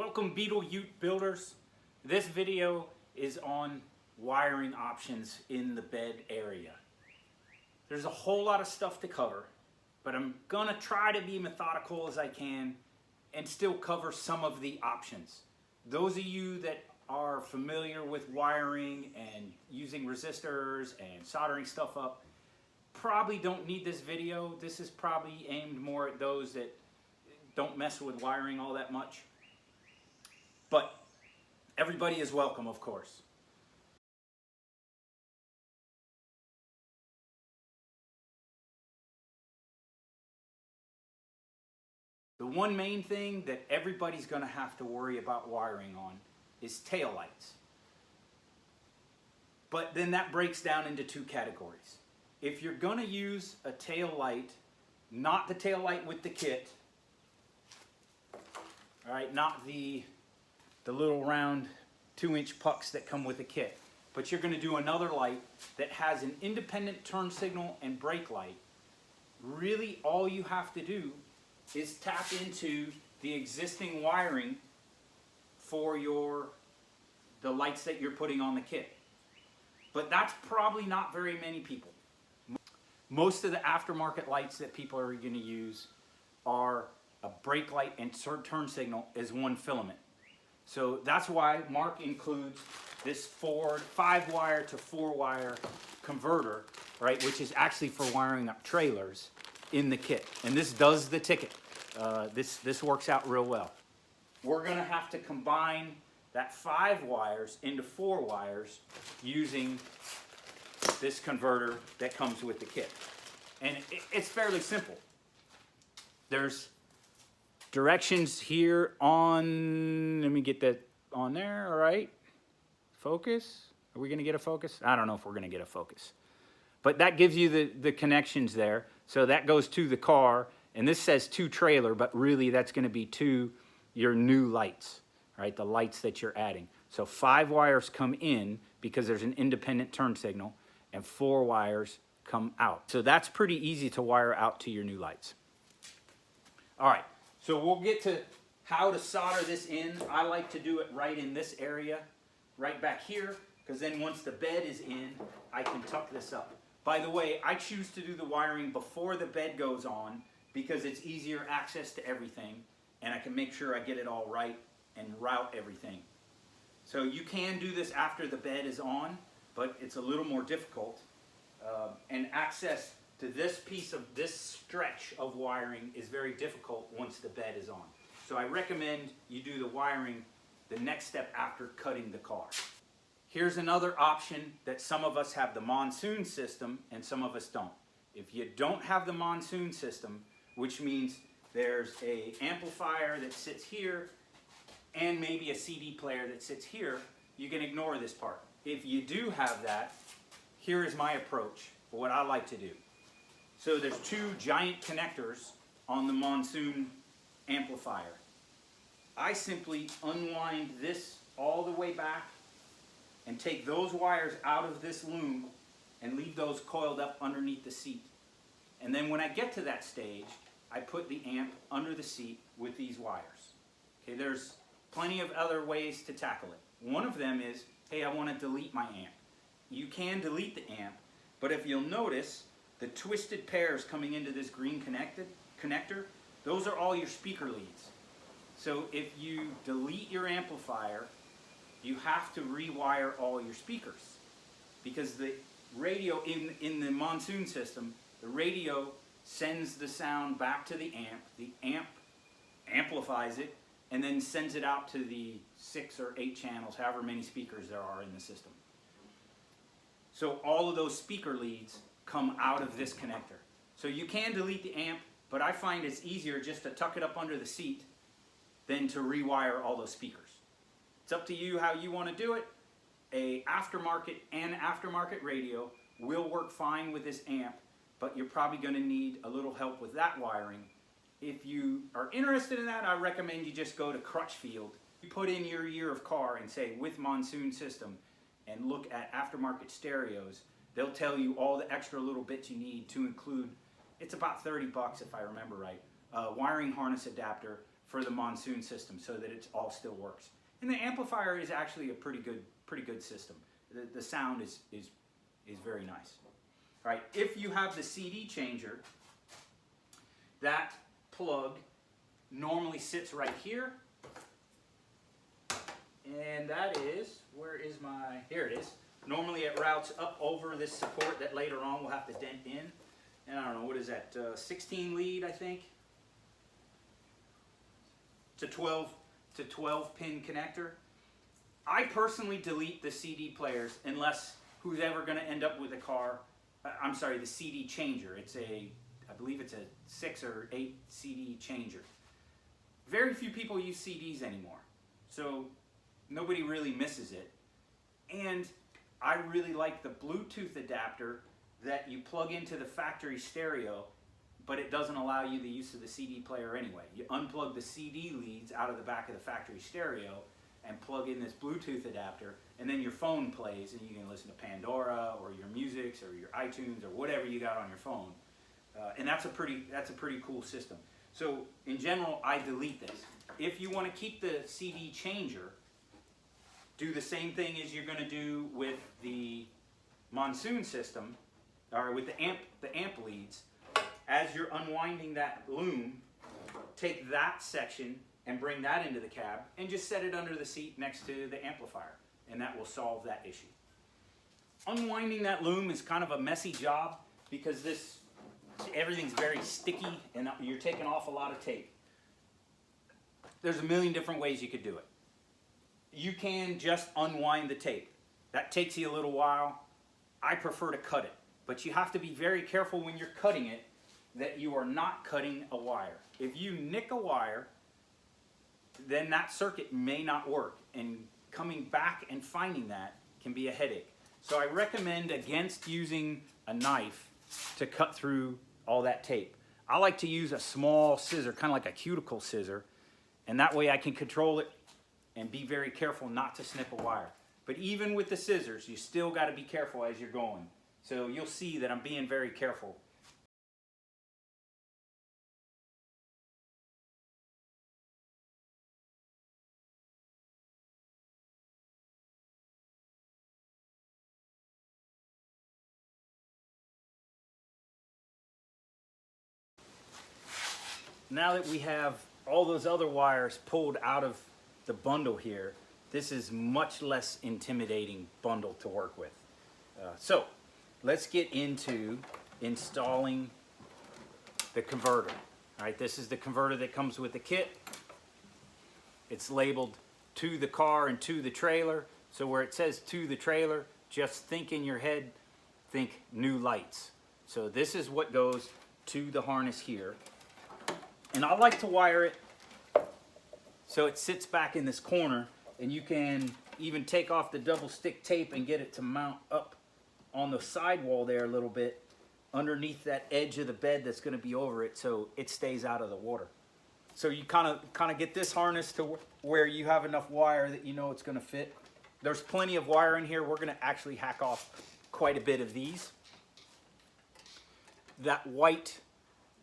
Welcome Beetle Ute builders. This video is on wiring options in the bed area. There's a whole lot of stuff to cover, but I'm gonna try to be methodical as I can and still cover some of the options. Those of you that are familiar with wiring and using resistors and soldering stuff up probably don't need this video. This is probably aimed more at those that don't mess with wiring all that much. But everybody is welcome, of course. The one main thing that everybody's going to have to worry about wiring on is taillights. But then that breaks down into two categories. If you're going to use a tail light, not the tail light with the kit, all right, not the little round 2-inch pucks that come with the kit, but you're going to do another light that has an independent turn signal and brake light. Really all you have to do is tap into the existing wiring for the lights that you're putting on the kit. But that's probably not very many people. Most of the aftermarket lights that people are going to use are a brake light and turn signal as one filament. So that's why Mark includes this 5-wire to 4-wire converter, right, which is actually for wiring up trailers in the kit. And this does the ticket. This works out real well. We're going to have to combine that 5 wires into 4 wires using this converter that comes with the kit. And it's fairly simple. There's directions here on, let me get that on there, all right. Focus, are we gonna get a focus? I don't know if we're gonna get a focus. But that gives you the connections there. So that goes to the car, and this says to trailer, but really that's gonna be to your new lights, right? The lights that you're adding. So 5 wires come in because there's an independent turn signal, and 4 wires come out. So that's pretty easy to wire out to your new lights. All right. So we'll get to how to solder this in. I like to do it right in this area, right back here, because then once the bed is in, I can tuck this up. By the way, I choose to do the wiring before the bed goes on because it's easier access to everything, and I can make sure I get it all right and route everything. So you can do this after the bed is on, but it's a little more difficult. And access to this piece of this stretch of wiring is very difficult once the bed is on. So I recommend you do the wiring the next step after cutting the car. Here's another option that some of us have the monsoon system and some of us don't. If you don't have the monsoon system, which means there's an amplifier that sits here and maybe a CD player that sits here, you can ignore this part. If you do have that, here is my approach for what I like to do. So there's 2 giant connectors on the monsoon amplifier. I simply unwind this all the way back and take those wires out of this loom and leave those coiled up underneath the seat. And then when I get to that stage, I put the amp under the seat with these wires. Okay, there's plenty of other ways to tackle it. One of them is, hey, I want to delete my amp. You can delete the amp, but if you'll notice, the twisted pairs coming into this green connector, those are all your speaker leads. So if you delete your amplifier, you have to rewire all your speakers. Because the radio, in the monsoon system, the radio sends the sound back to the amp amplifies it, and then sends it out to the 6 or 8 channels, however many speakers there are in the system. So all of those speaker leads come out of this connector. So you can delete the amp, but I find it's easier just to tuck it up under the seat than to rewire all those speakers. It's up to you how you want to do it. A aftermarket radio will work fine with this amp, but you're probably going to need a little help with that wiring. If you are interested in that, I recommend you just go to Crutchfield. You put in your year of car and say with monsoon system and look at aftermarket stereos. They'll tell you all the extra little bits you need to include, it's about $30 if I remember right, a wiring harness adapter for the monsoon system so that it all still works. And the amplifier is actually a pretty good system. The sound is very nice. All right, if you have the CD changer, that plug normally sits right here. And that is, where is my, here it is. Normally it routes up over this support that later on we'll have to dent in. And I don't know, what is that, 16 lead, I think? It's a 12 pin connector. I personally delete the CD players unless who's ever going to end up with a car, I'm sorry, the CD changer. It's I believe it's a 6 or 8 CD changer. Very few people use CDs anymore, so nobody really misses it. And I really like the Bluetooth adapter that you plug into the factory stereo, but it doesn't allow you the use of the CD player anyway. You unplug the CD leads out of the back of the factory stereo and plug in this Bluetooth adapter, and then your phone plays and you can listen to Pandora or your musics or your iTunes or whatever you got on your phone. And that's a pretty cool system. So in general, I delete this. If you want to keep the CD changer, do the same thing as you're going to do with the monsoon system, or with the amp leads. As you're unwinding that loom, take that section and bring that into the cab and just set it under the seat next to the amplifier, and that will solve that issue. Unwinding that loom is kind of a messy job because everything's very sticky and you're taking off a lot of tape. There's a million different ways you could do it. You can just unwind the tape. That takes you a little while. I prefer to cut it, but you have to be very careful when you're cutting it that you are not cutting a wire. If you nick a wire, then that circuit may not work, and coming back and finding that can be a headache. So I recommend against using a knife to cut through all that tape. I like to use a small scissor, kind of like a cuticle scissor, and that way I can control it and be very careful not to snip a wire. But even with the scissors, you still got to be careful as you're going. So you'll see that I'm being very careful. Now that we have all those other wires pulled out of the bundle here, this is much less intimidating bundle to work with. So let's get into installing the converter. All right, this is the converter that comes with the kit. It's labeled to the car and to the trailer. So where it says to the trailer, just think in your head, think new lights. So this is what goes to the harness here. And I like to wire it so it sits back in this corner, and you can even take off the double stick tape and get it to mount up on the sidewall there a little bit underneath that edge of the bed that's going to be over it, so it stays out of the water. So you kind of get this harness to where you have enough wire that you know it's going to fit. There's plenty of wire in here. We're going to actually hack off quite a bit of these. That white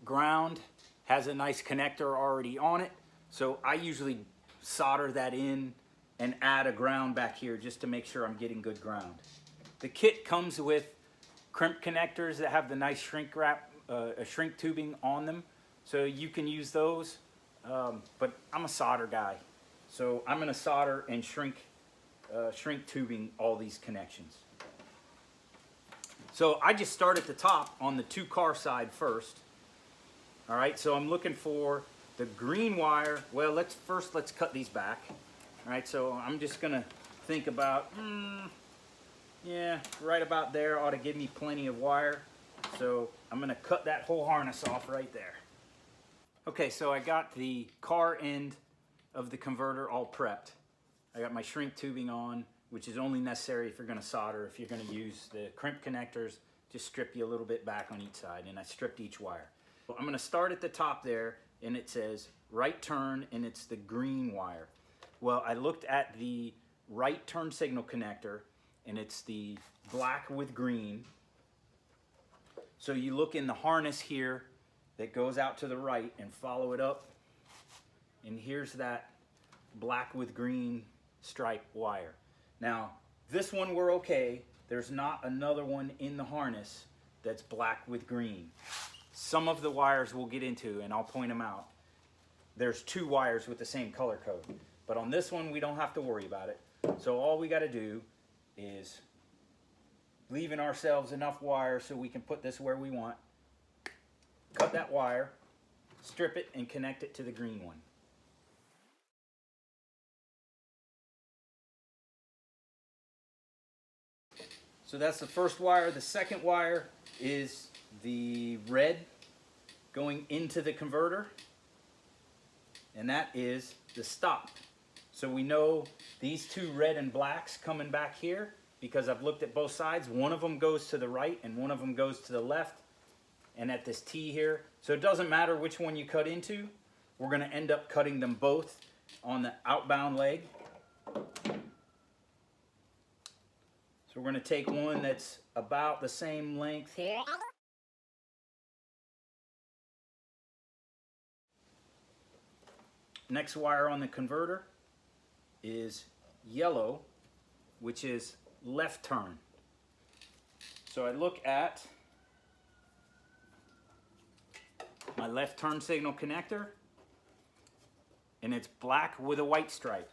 ground has a nice connector already on it, so I usually solder that in and add a ground back here just to make sure I'm getting good ground. The kit comes with crimp connectors that have the nice shrink wrap, shrink tubing on them, so you can use those, but I'm a solder guy, so I'm going to solder and shrink tubing all these connections. So I just start at the top on the two-car side first. All right, so I'm looking for the green wire. Well, let's cut these back. All right, so I'm just gonna think about, yeah, right about there ought to give me plenty of wire. So I'm gonna cut that whole harness off right there. Okay, so I got the car end of the converter all prepped. I got my shrink tubing on, which is only necessary if you're gonna solder. If you're gonna use the crimp connectors, just strip you a little bit back on each side, and I stripped each wire. I'm going to start at the top there, and it says right turn, and it's the green wire. Well, I looked at the right turn signal connector, and it's the black with green. So you look in the harness here that goes out to the right and follow it up, and here's that black with green stripe wire. Now, this one we're okay. There's not another one in the harness that's black with green. Some of the wires we'll get into, and I'll point them out. There's 2 wires with the same color code. But on this one, we don't have to worry about it. So all we got to do is leaving ourselves enough wire so we can put this where we want. Cut that wire, strip it, and connect it to the green one. So that's the first wire. The second wire is the red going into the converter, and that is the stop. So we know these 2 red and blacks coming back here, because I've looked at both sides. One of them goes to the right and one of them goes to the left, and at this T here. So it doesn't matter which one you cut into. We're going to end up cutting them both on the outbound leg. So we're going to take one that's about the same length here. Next wire on the converter is yellow, which is left turn. So I look at my left turn signal connector, and it's black with a white stripe.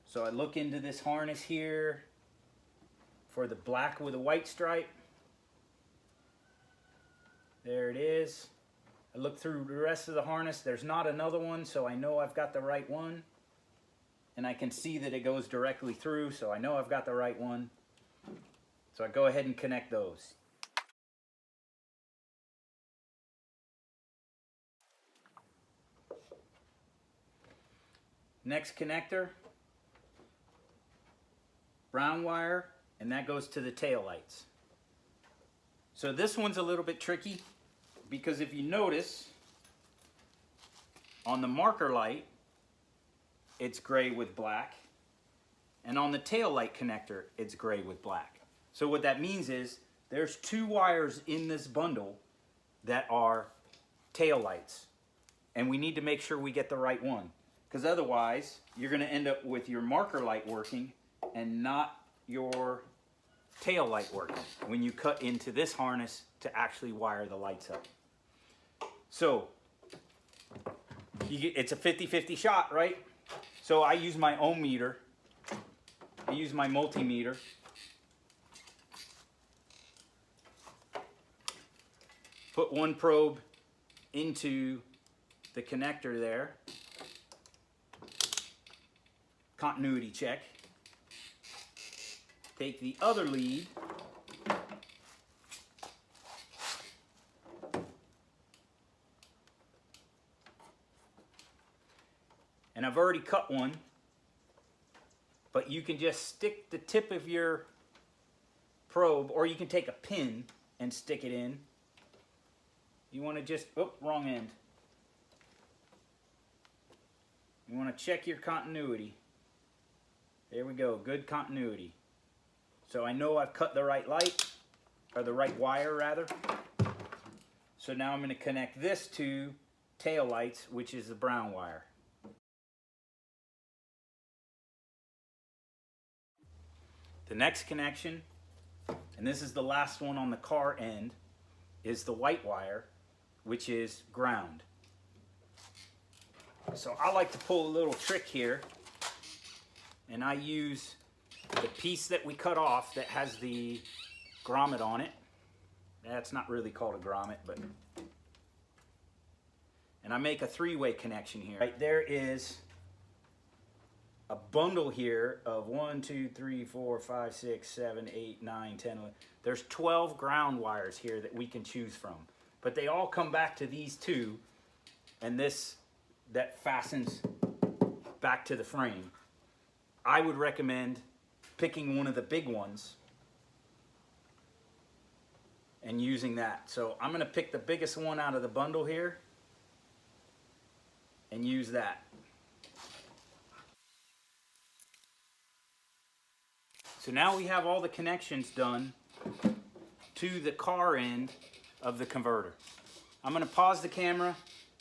So I look into this harness here for the black with a white stripe. There it is. I look through the rest of the harness. There's not another one, so I know I've got the right one. And I can see that it goes directly through, so I know I've got the right one. So I go ahead and connect those. Next connector, brown wire, and that goes to the tail lights. So this one's a little bit tricky, because if you notice, on the marker light, it's gray with black, and on the tail light connector, it's gray with black. So what that means is there's 2 wires in this bundle that are tail lights, and we need to make sure we get the right one, because otherwise you're going to end up with your marker light working and not your tail light working when you cut into this harness to actually wire the lights up. So it's a 50-50 shot, right? So I use my ohm meter. I use my multimeter. Put one probe into the connector there. Continuity check. Take the other lead. And I've already cut one, but you can just stick the tip of your probe, or you can take a pin and stick it in. You want to just, oh, wrong end. You want to check your continuity. There we go, good continuity. So I know I've cut the right light, or the right wire rather. So now I'm going to connect this to tail lights, which is the brown wire. The next connection, and this is the last one on the car end, is the white wire, which is ground. So I like to pull a little trick here, and I use the piece that we cut off that has the grommet on it. That's not really called a grommet, but... And I make a 3-way connection here. Right there is a bundle here of 1, 2, 3, 4, 5, 6, 7, 8, 9, 10, 11. There's 12 ground wires here that we can choose from. But they all come back to these 2, and this that fastens back to the frame. I would recommend picking one of the big ones and using that. So I'm going to pick the biggest one out of the bundle here and use that. So now we have all the connections done to the car end of the converter. I'm going to pause the camera,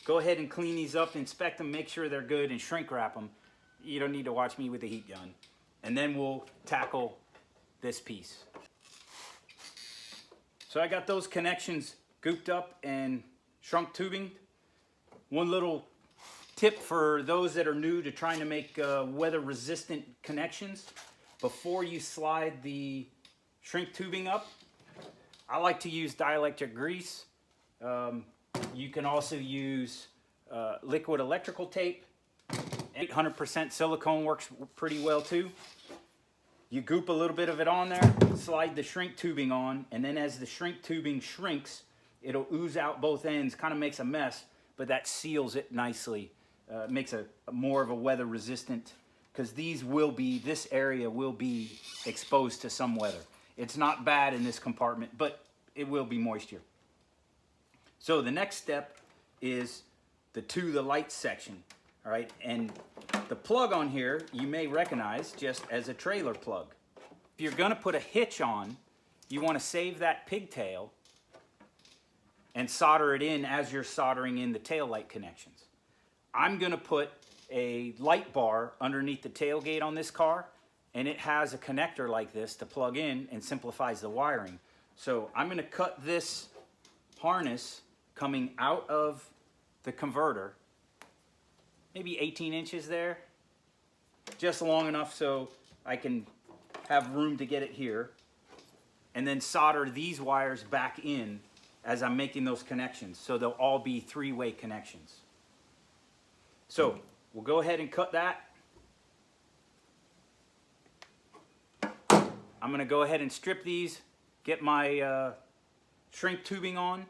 go ahead and clean these up, inspect them, make sure they're good, and shrink wrap them. You don't need to watch me with the heat gun. And then we'll tackle this piece. So I got those connections gooped up and shrunk tubing. One little tip for those that are new to trying to make weather resistant connections: before you slide the shrink tubing up, I like to use dielectric grease. You can also use liquid electrical tape. 800% silicone works pretty well too. You goop a little bit of it on there, slide the shrink tubing on, and then as the shrink tubing shrinks, it'll ooze out both ends, kind of makes a mess, but that seals it nicely. Makes a more of a weather resistant, because this area will be exposed to some weather. It's not bad in this compartment, but it will be moisture. So the next step is the light section. All right, and the plug on here you may recognize just as a trailer plug. If you're gonna put a hitch on, you wanna save that pigtail and solder it in as you're soldering in the tail light connections. I'm gonna put a light bar underneath the tailgate on this car, and it has a connector like this to plug in and simplifies the wiring. So I'm gonna cut this harness coming out of the converter, maybe 18 inches there, just long enough so I can have room to get it here, and then solder these wires back in as I'm making those connections, so they'll all be three-way connections. So we'll go ahead and cut that. I'm gonna go ahead and strip these, get my shrink tubing on,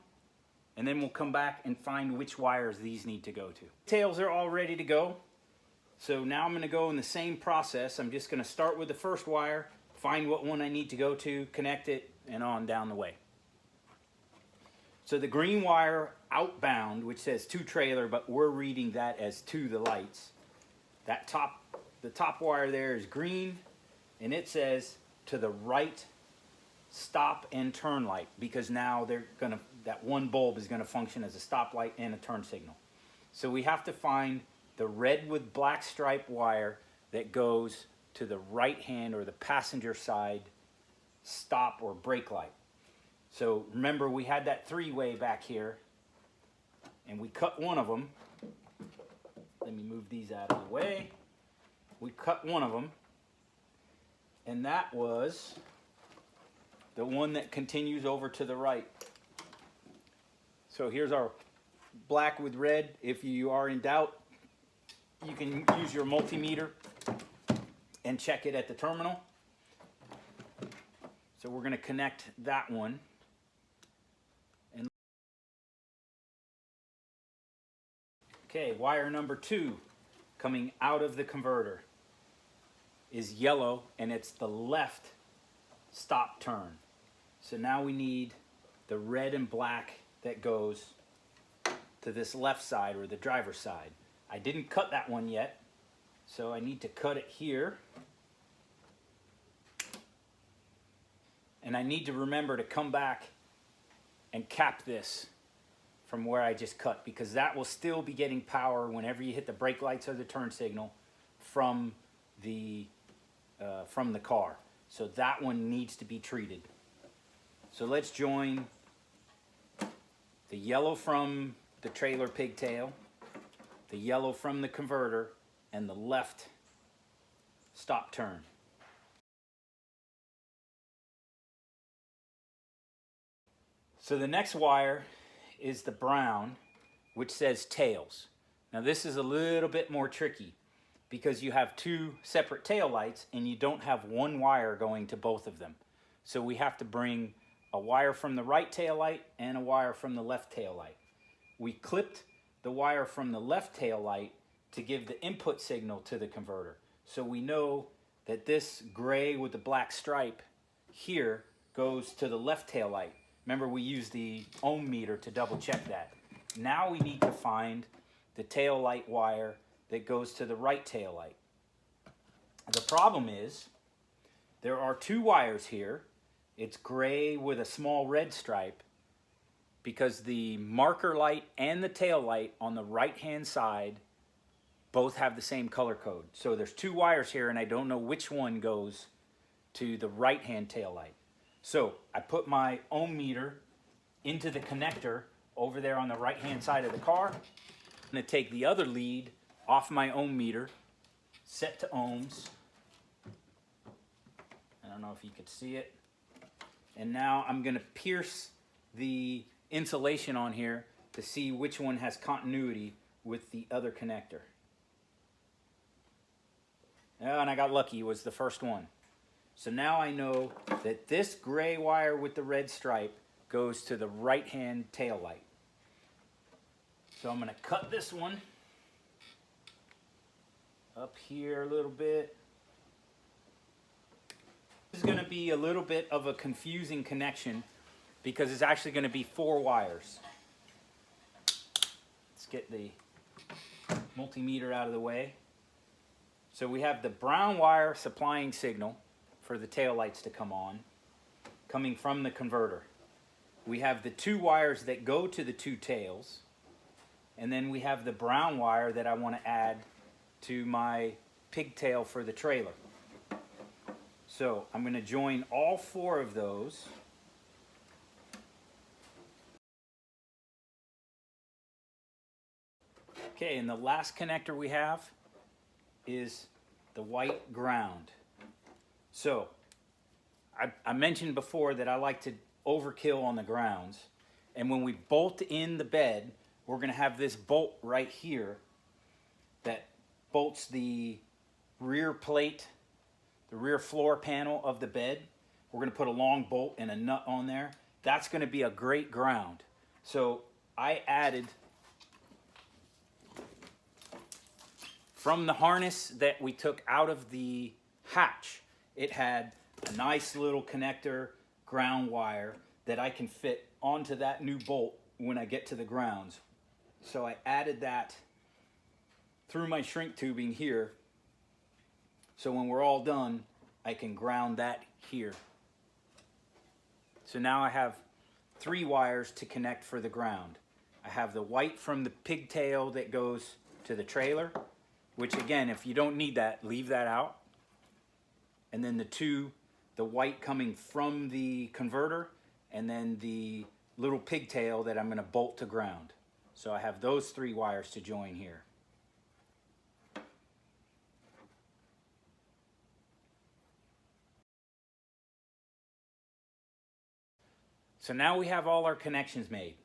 and then we'll come back and find which wires these need to go to. Tails are all ready to go. So now I'm gonna go in the same process. I'm just gonna start with the first wire, find what one I need to go to, connect it, and on down the way. So the green wire outbound, which says to trailer, but we're reading that as to the lights. The top wire there is green, and it says to the right stop and turn light, because now that one bulb is gonna function as a stop light and a turn signal. So we have to find the red with black stripe wire that goes to the right hand or the passenger side stop or brake light. So remember, we had that three-way back here, and we cut one of them. Let me move these out of the way. We cut one of them, and that was the one that continues over to the right. So here's our black with red. If you are in doubt, you can use your multimeter and check it at the terminal. So we're gonna connect that one. Okay, wire number 2 coming out of the converter is yellow, and it's the left stop turn. So now we need the red and black that goes to this left side, or the driver's side. I didn't cut that one yet, so I need to cut it here. And I need to remember to come back and cap this from where I just cut, because that will still be getting power whenever you hit the brake lights or the turn signal from the car. So that one needs to be treated. So let's join the yellow from the trailer pigtail, the yellow from the converter, and the left stop turn. So the next wire is the brown, which says tails. Now this is a little bit more tricky, because you have two separate tail lights and you don't have one wire going to both of them. So we have to bring a wire from the right tail light and a wire from the left tail light. We clipped the wire from the left tail light to give the input signal to the converter. So we know that this gray with the black stripe here goes to the left tail light. Remember, we used the ohm meter to double check that. Now we need to find the tail light wire that goes to the right tail light. The problem is there are two wires here. It's gray with a small red stripe, because the marker light and the tail light on the right hand side both have the same color code. So there's two wires here and I don't know which one goes to the right hand tail light. So I put my ohm meter into the connector over there on the right hand side of the car. I'm going to take the other lead off my ohm meter, set to ohms. I don't know if you could see it. And now I'm going to pierce the insulation on here to see which one has continuity with the other connector. Oh, and I got lucky, it was the first one. So now I know that this gray wire with the red stripe goes to the right hand tail light. So I'm going to cut this one up here a little bit. This is going to be a little bit of a confusing connection because it's actually going to be 4 wires. Let's get the multimeter out of the way. So we have the brown wire supplying signal for the tail lights to come on, coming from the converter. We have the 2 wires that go to the 2 tails, and then we have the brown wire that I want to add to my pigtail for the trailer. So I'm going to join all 4 of those. Okay, and the last connector we have is the white ground. So I mentioned before that I like to overkill on the grounds, and when we bolt in the bed, we're going to have this bolt right here that bolts the rear plate, the rear floor panel of the bed. We're going to put a long bolt and a nut on there. That's going to be a great ground. So I added, from the harness that we took out of the hatch, it had a nice little connector ground wire that I can fit onto that new bolt when I get to the grounds. So I added that through my shrink tubing here. So when we're all done, I can ground that here. So now I have 3 wires to connect for the ground. I have the white from the pigtail that goes to the trailer, which again, if you don't need that, leave that out. And then the white coming from the converter, and then the little pigtail that I'm going to bolt to ground. So I have those 3 wires to join here. So now we have all our connections made.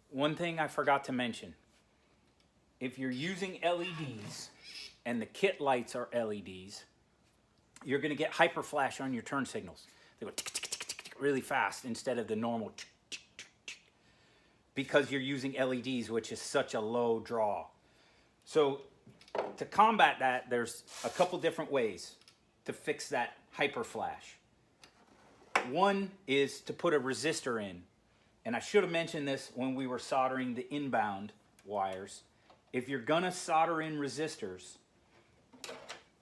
One thing I forgot to mention, if you're using LEDs and the kit lights are LEDs, you're going to get hyper flash on your turn signals. They go tick, tick, tick, tick, tick, really fast instead of the normal tick, tick, tick, tick, because you're using LEDs, which is such a low draw. So to combat that, there's a couple different ways to fix that hyper flash. One is to put a resistor in. And I should have mentioned this when we were soldering the inbound wires. If you're gonna solder in resistors,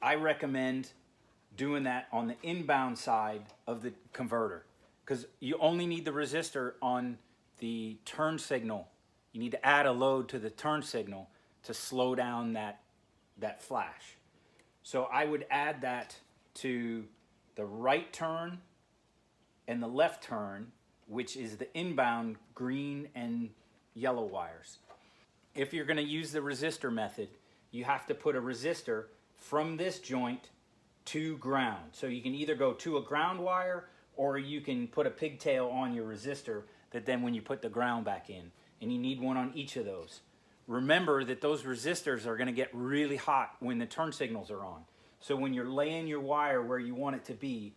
I recommend doing that on the inbound side of the converter, because you only need the resistor on the turn signal. You need to add a load to the turn signal to slow down that flash. So I would add that to the right turn and the left turn, which is the inbound green and yellow wires. If you're going to use the resistor method, you have to put a resistor from this joint to ground. So you can either go to a ground wire, or you can put a pigtail on your resistor that then when you put the ground back in, and you need one on each of those. Remember that those resistors are going to get really hot when the turn signals are on. So when you're laying your wire where you want it to be,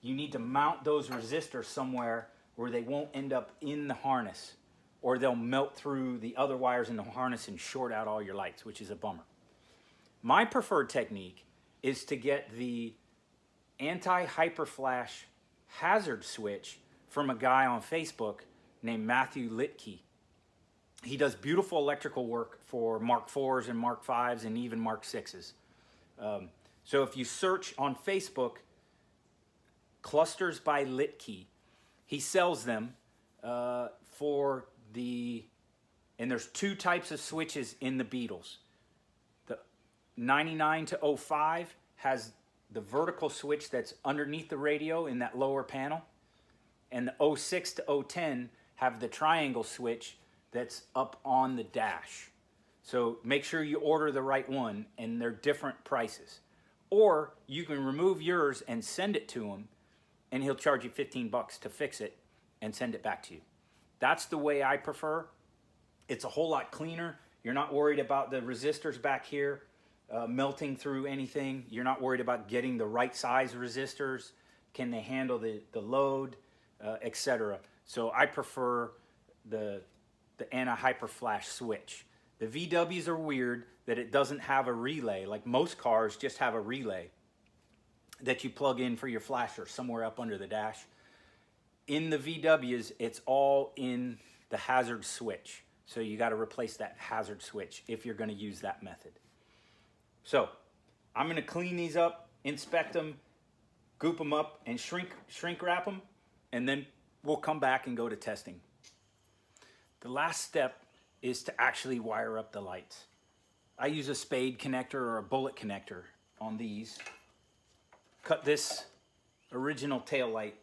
you need to mount those resistors somewhere where they won't end up in the harness, or they'll melt through the other wires in the harness and short out all your lights, which is a bummer. My preferred technique is to get the anti-hyperflash hazard switch from a guy on Facebook named Matthew Litke. He does beautiful electrical work for Mark IVs and Mark Vs and even Mark VIs. So if you search on Facebook, Clusters by Litke, he sells them for the, and there's two types of switches in the Beetles. The 99 to 05 has the vertical switch that's underneath the radio in that lower panel. And the 06 to 010 have the triangle switch that's up on the dash. So make sure you order the right one, and they're different prices. Or you can remove yours and send it to him, and he'll charge you 15 bucks to fix it and send it back to you. That's the way I prefer. It's a whole lot cleaner. You're not worried about the resistors back here melting through anything. You're not worried about getting the right size resistors. Can they handle the load, etc. So I prefer the anti-hyper flash switch. The VWs are weird that it doesn't have a relay. Like most cars just have a relay that you plug in for your flasher somewhere up under the dash. In the VWs, it's all in the hazard switch. So you got to replace that hazard switch if you're going to use that method. So I'm going to clean these up, inspect them, goop them up, and shrink wrap them, and then we'll come back and go to testing. The last step is to actually wire up the lights. I use a spade connector or a bullet connector on these. Cut this original tail light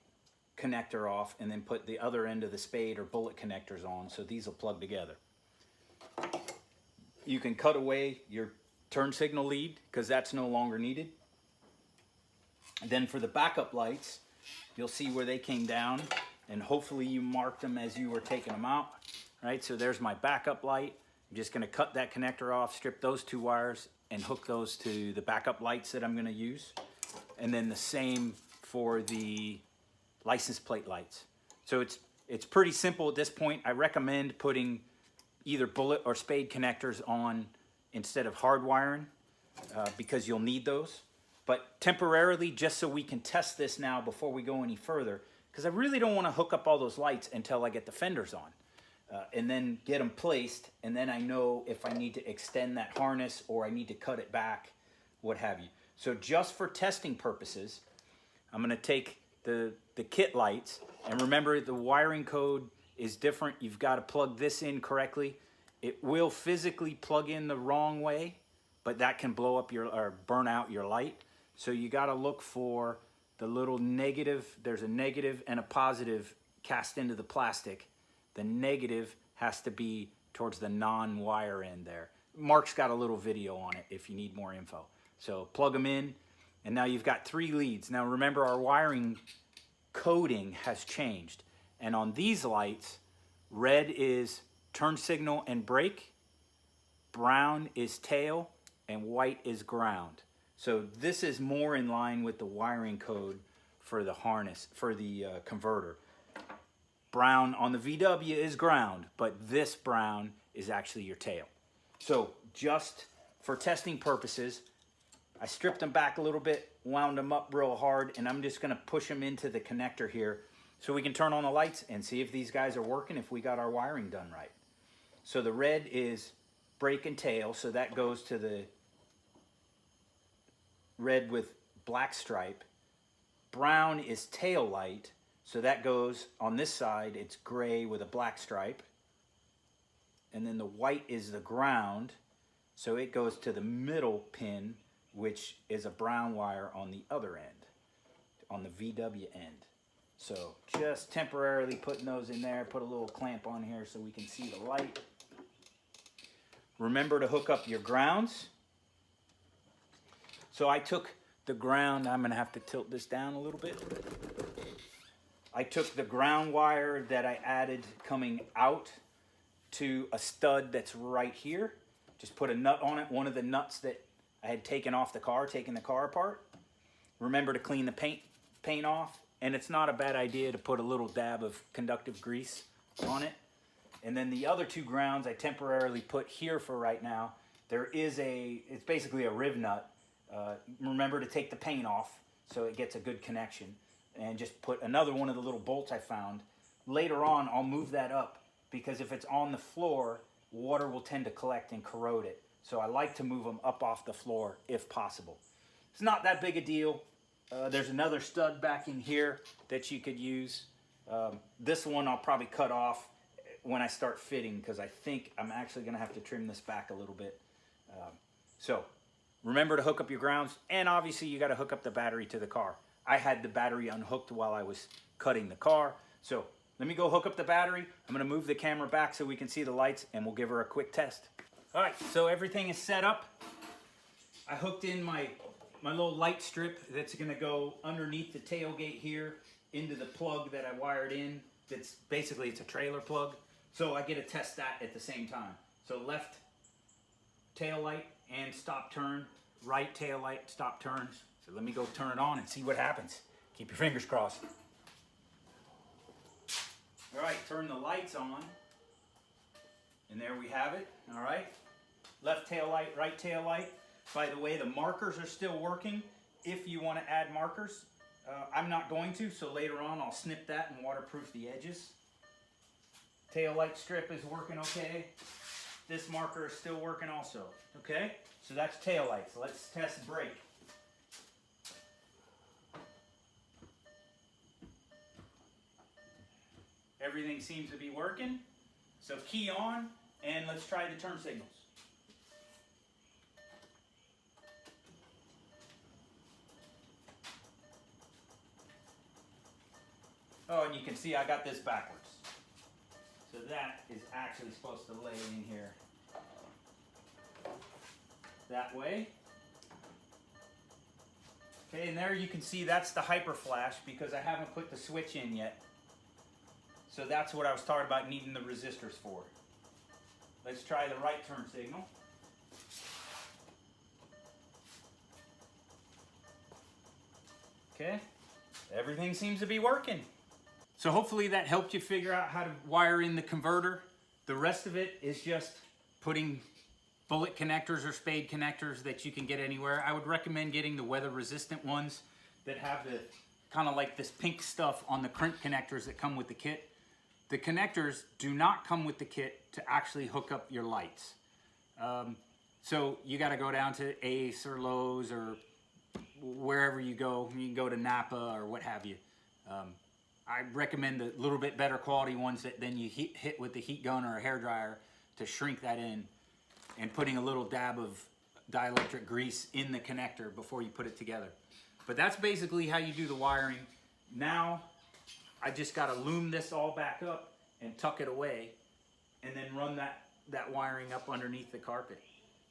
connector off and then put the other end of the spade or bullet connectors on, so these will plug together. You can cut away your turn signal lead because that's no longer needed. And then for the backup lights, you'll see where they came down, and hopefully you marked them as you were taking them out. Right, so there's my backup light. I'm just going to cut that connector off, strip those two wires, and hook those to the backup lights that I'm going to use. And then the same for the license plate lights. So it's pretty simple at this point. I recommend putting either bullet or spade connectors on instead of hard wiring because you'll need those. But temporarily, just so we can test this now before we go any further, because I really don't want to hook up all those lights until I get the fenders on. And then get them placed, and then I know if I need to extend that harness or I need to cut it back, what have you. So just for testing purposes, I'm going to take the kit lights, and remember the wiring code is different. You've got to plug this in correctly. It will physically plug in the wrong way, but that can blow up or burn out your light. So you got to look for the little negative. There's a negative and a positive cast into the plastic. The negative has to be towards the non-wire end there. Mark's got a little video on it if you need more info. So plug them in, and now you've got 3 leads. Now remember, our wiring coding has changed. And on these lights, red is turn signal and brake, brown is tail, and white is ground. So this is more in line with the wiring code for the harness, for the converter. Brown on the VW is ground, but this brown is actually your tail. So just for testing purposes, I stripped them back a little bit, wound them up real hard, and I'm just going to push them into the connector here so we can turn on the lights and see if these guys are working, if we got our wiring done right. So the red is brake and tail, so that goes to the red with black stripe. Brown is tail light. So that goes on this side, it's gray with a black stripe. And then the white is the ground. So it goes to the middle pin, which is a brown wire on the other end, on the VW end. So just temporarily putting those in there, put a little clamp on here so we can see the light. Remember to hook up your grounds. So I took the ground, I'm gonna have to tilt this down a little bit. I took the ground wire that I added coming out to a stud that's right here. Just put a nut on it, one of the nuts that I had taken off the car, taking the car apart. Remember to clean the paint off, and it's not a bad idea to put a little dab of conductive grease on it. And then the other 2 grounds I temporarily put here for right now. It's basically a riv nut. Remember to take the paint off so it gets a good connection. And just put another one of the little bolts I found. Later on, I'll move that up because if it's on the floor, water will tend to collect and corrode it. So I like to move them up off the floor if possible. It's not that big a deal. There's another stud back in here that you could use. This one I'll probably cut off. when I start fitting, because I think I'm actually going to have to trim this back a little bit. So remember to hook up your grounds, and obviously you got to hook up the battery to the car. I had the battery unhooked while I was cutting the car. So let me go hook up the battery. I'm going to move the camera back so we can see the lights, and we'll give her a quick test. All right, so everything is set up. I hooked in my little light strip that's going to go underneath the tailgate here into the plug that I wired in. That's basically, it's a trailer plug. So I get to test that at the same time. So left tail light and stop turn, right tail light, stop turns. So let me go turn it on and see what happens. Keep your fingers crossed. All right, turn the lights on. And there we have it, all right? Left tail light, right tail light. By the way, the markers are still working if you want to add markers. I'm not going to, so later on I'll snip that and waterproof the edges. Tail light strip is working okay. This marker is still working also, okay? So that's tail lights. Let's test brake. Everything seems to be working. So key on, and let's try the turn signals. Oh, and you can see I got this backwards. So that is actually supposed to lay in here that way. Okay, and there you can see that's the hyper flash because I haven't put the switch in yet. So that's what I was talking about needing the resistors for. Let's try the right turn signal. Okay, everything seems to be working. So hopefully that helped you figure out how to wire in the converter. The rest of it is just putting bullet connectors or spade connectors that you can get anywhere. I would recommend getting the weather resistant ones that have the kind of like this pink stuff on the crimp connectors that come with the kit. The connectors do not come with the kit to actually hook up your lights. So you got to go down to Ace or Lowe's or wherever you go. You can go to Napa or what have you. I recommend the little bit better quality ones that then you hit with the heat gun or a hairdryer to shrink that in, and putting a little dab of dielectric grease in the connector before you put it together. But that's basically how you do the wiring. Now I just got to loom this all back up and tuck it away and then run that wiring up underneath the carpet.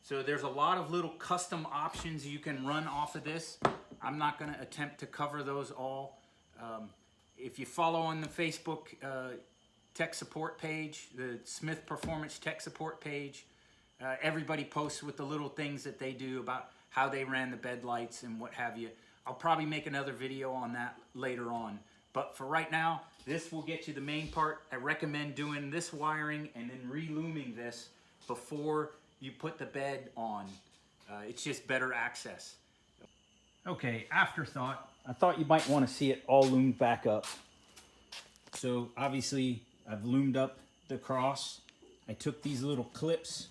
So there's a lot of little custom options you can run off of this. I'm not going to attempt to cover those all. If you follow on the Facebook tech support page, the Smyth Performance tech support page, everybody posts with the little things that they do about how they ran the bed lights and what have you. I'll probably make another video on that later on. But for right now, this will get you the main part. I recommend doing this wiring and then re-looming this before you put the bed on. It's just better access. Okay, afterthought. I thought you might want to see it all loomed back up. So obviously I've loomed up the cross. I took these little clips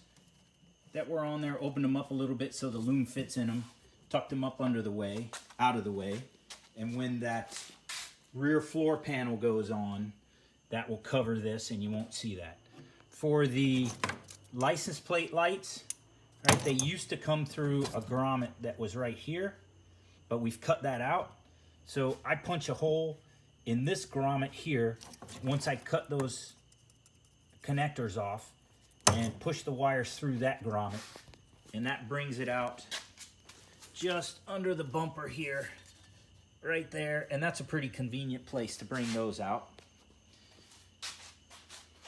that were on there, opened them up a little bit so the loom fits in them, tucked them up out of the way. And when that rear floor panel goes on, that will cover this and you won't see that. For the license plate lights, right, they used to come through a grommet that was right here, but we've cut that out. So I punch a hole in this grommet here once I cut those connectors off and push the wires through that grommet, and that brings it out just under the bumper here, right there, and that's a pretty convenient place to bring those out.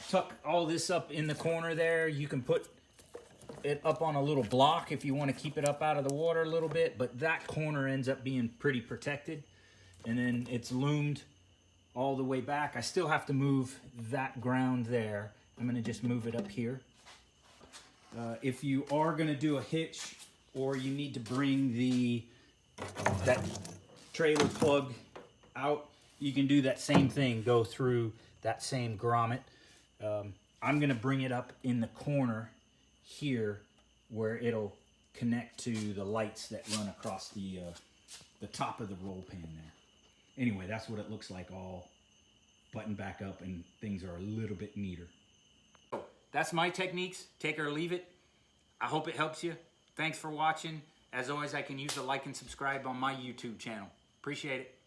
Tuck all this up in the corner there. You can put it up on a little block if you want to keep it up out of the water a little bit, but that corner ends up being pretty protected. And then it's loomed all the way back. I still have to move that ground there. I'm going to just move it up here. If you are going to do a hitch, or you need to bring that trailer plug out, you can do that same thing, go through that same grommet. I'm going to bring it up in the corner here where it'll connect to the lights that run across the top of the roll pan there. Anyway, that's what it looks like, all buttoned back up, and things are a little bit neater. that's my techniques. Take it or leave it. I hope it helps you. Thanks for watching. As always, I can use a like and subscribe on my YouTube channel. Appreciate it.